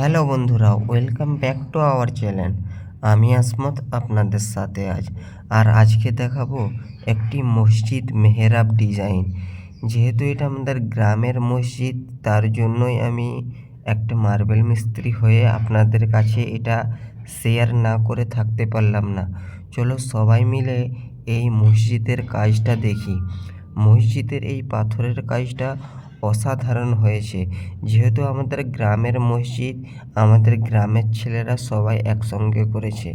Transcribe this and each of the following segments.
Hello বন্ধুরা, welcome back to our channel. আমি আসমত আপনাদের সাথে আর আজকে দেখাবো একটি মসজিদ মেহরাব ডিজাইন। যেহেতু এটা আমাদের গ্রামের মসজিদ, তার জন্যই আমি একটা মার্বেল মিস্ত্রি হয়ে আপনাদের কাছে এটা শেয়ার না করে থাকতে পারলাম না। চলো সবাই মিলে এই মসজিদের কাজটা দেখি। মসজিদের এই পাথরের কাজটা অসাধারণ হয়েছে। যেহেতু আমাদের গ্রামের মসজিদ, আমাদের গ্রামের ছেলেরা সবাই একসঙ্গে করেছে।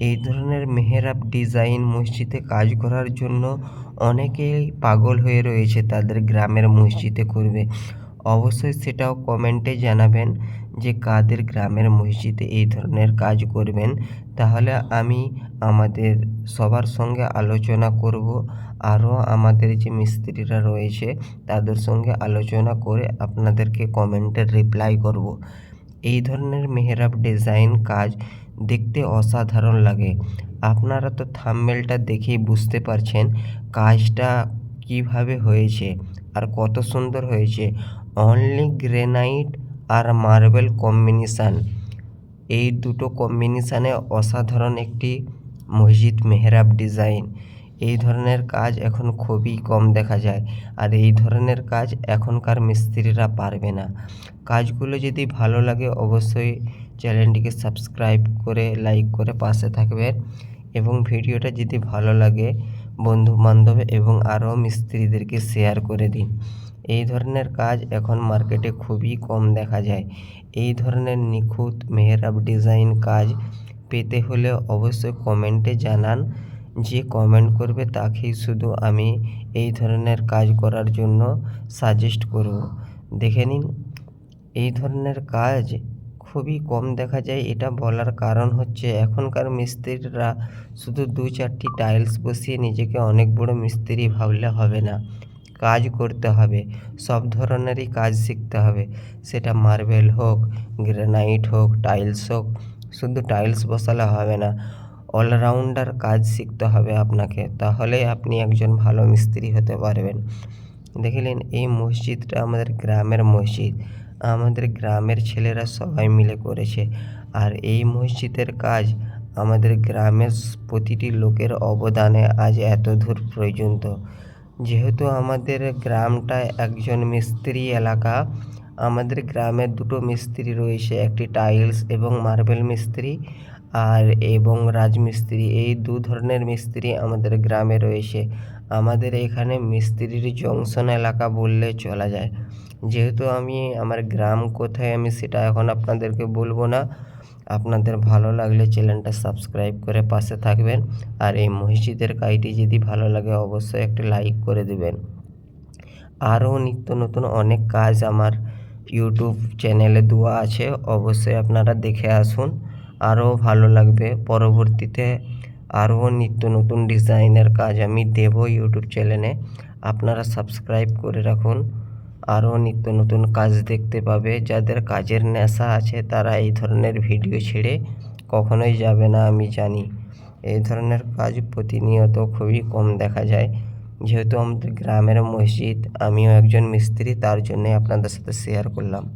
এই ধরনের মেহরাব ডিজাইন মসজিদে কাজ করার জন্য অনেকেই পাগল হয়ে রয়েছে, তাদের গ্রামের মসজিদে করবে। অবশ্যই সেটাও কমেন্টে জানাবেন যে কাদের গ্রামের মসজিদে এই ধরনের কাজ করবেন। তাহলে আমি আমাদের সবার সঙ্গে আলোচনা করব, আরও আমাদের যে মিস্ত্রিরা রয়েছে তাদের সঙ্গে আলোচনা করে আপনাদেরকে কমেন্টের রিপ্লাই করব। এই ধরনের মেহরাব ডিজাইন কাজ দেখতে অসাধারণ লাগে। আপনারা তো থাম্বনেলটা দেখেই বুঝতে পারছেন কাজটা কিভাবে হয়েছে আর কত সুন্দর হয়েছে। অনলি গ্রেনাইট আর মার্বেল কম্বিনেশান, এই দুটো কম্বিনেশানে অসাধারণ একটি মসজিদ মেহরাব ডিজাইন। এই ধরনের কাজ এখন খুবই কম দেখা যায়, আর এই ধরনের কাজ এখনকার মিস্ত্রিরা পারবে না। কাজগুলো যদি ভালো লাগে অবশ্যই চ্যানেলটিকে সাবস্ক্রাইব করে লাইক করে পাশে থাকবেন, এবং ভিডিওটা যদি ভালো লাগে বন্ধুবান্ধব এবং আরও মিস্ত্রিদেরকে শেয়ার করে দিন। এই ধরনের কাজ এখন মার্কেটে খুবই কম দেখা যায়। এই ধরনের নিখুঁত মেহরাব ডিজাইন কাজ পেতে হলে অবশ্যই কমেন্টে জানান। যে কমেন্ট করবে তাকেই শুধু আমি এই ধরনের কাজ করার জন্য সাজেস্ট করব। দেখে নিন, এই ধরনের কাজ খুবই কম দেখা যায়। এটা বলার কারণ হচ্ছে এখনকার মিস্ত্রিরা শুধু 2-4টি টাইলস বসিয়ে নিজেকে অনেক বড় মিস্ত্রি ভাবলে হবে না। কাজ করতে হবে, সব ধরনেরই কাজ শিখতে হবে। সেটা মার্বেল হোক, গ্রানাইট হোক, টাইলস হোক। শুধু টাইলস বসালে হবে না, অলরাউন্ডার কাজ শিখতে হবে আপনাকে, তাহলেই আপনি একজন ভালো মিস্ত্রি হতে পারবেন। দেখলেন, এই মসজিদটা আমাদের গ্রামের মসজিদ, আমাদের গ্রামের ছেলেরা সবাই মিলে করেছে। আর এই মসজিদের কাজ আমাদের গ্রামের প্রতিটি লোকের অবদানে আজ এত দূর পর্যন্ত। যেহেতু আমাদের গ্রামটা একজন মিস্ত্রি এলাকা, আমাদের গ্রামের দুটো মিস্ত্রি রয়েছে, একটি টাইলস এবং মার্বেল মিস্ত্রি এবং রাজমিস্ত্রি। এই দু ধরনের মিস্ত্রি আমাদের গ্রামে রয়েছে। আমাদের এখানে মিস্ত্রির জংশন এলাকা বললে চলা যায়। যেহেতু আমি আমার গ্রাম কোথায় আমি সেটা এখন আপনাদেরকে বলবো না। আপনাদের ভালো লাগলে চ্যানেলটা সাবস্ক্রাইব করে পাশে থাকবেন, আর এই মসজিদের কাজটি যদি ভালো লাগে অবশ্যই একটা লাইক করে দেবেন। আরও নিত্য নতুন অনেক কাজ আমার ইউটিউব চ্যানেলে দেওয়া আছে, অবশ্যই আপনারা দেখে আসুন, আরও ভালো লাগবে। পরবর্তীতে আরও নিত্য নতুন ডিজাইনের কাজ আমি দেব ইউটিউব চ্যানেলে, আপনারা সাবস্ক্রাইব করে রাখুন। আরও নিত্য নতুন কাজ দেখতে পাবে। যাদের কাজের নেশা আছে তারা এই ধরনের ভিডিও ছেড়ে কখনোই যাবে না, আমি জানি। এই ধরনের কাজ প্রতিনিয়ত খুবই কম দেখা যায়। যেহেতু আমাদের গ্রামের মসজিদ, আমিও একজন মিস্ত্রি, তার জন্যে আপনাদের সাথে শেয়ার করলাম।